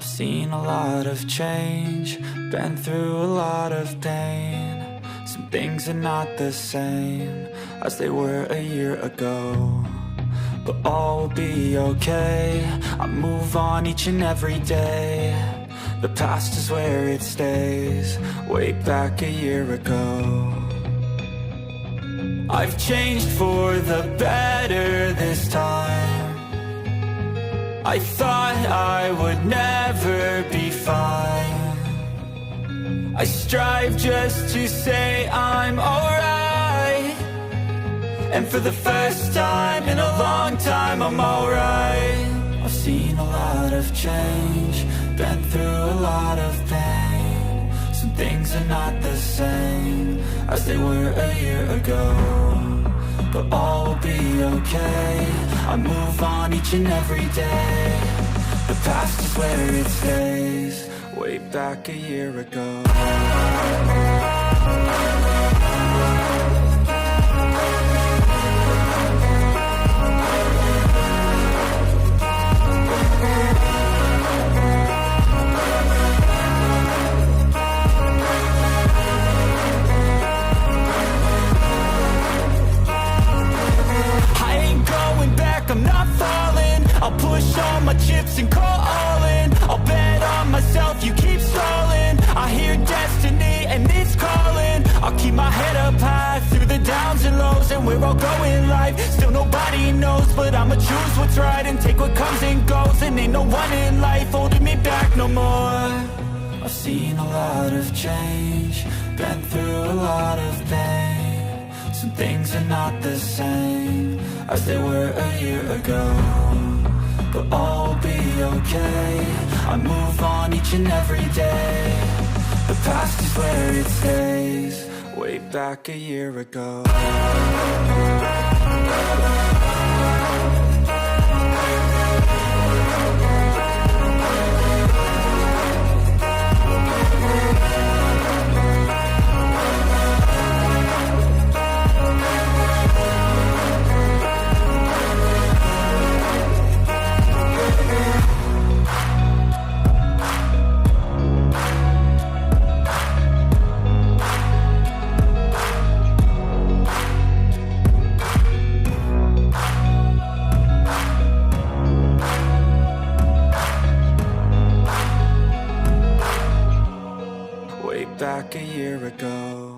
I've seen a lot of change, been through a lot of pain. Some things are not the same as they were a year ago, but all will be okay. I move on each and every day. The past is where it stays, way back a year ago. I've changed for the better this time. I thought I would never be fine. I strive just to say I'm alright, and for the first time in a long time I'm alright. I've seen a lot of change, been through a lot of pain. Some things are not the same as they were a year ago, but all will be okay. I move on each and every day. The past is where it stays, way back a year ago. I'm not falling, I'll push all my chips and call all in. I'll bet on myself, you keep stalling. I hear destiny and it's calling. I'll keep my head up high through the downs and lows, and we're all going life. Still nobody knows, but I'ma choose what's right and take what comes and goes. And ain't no one in life holding me back no more. I've seen a lot of change, been through a lot of pain. Some things are not the same as they were a year ago, but all will be okay. I move on each and every day. The past is where it stays, way back a year ago. Back a year ago.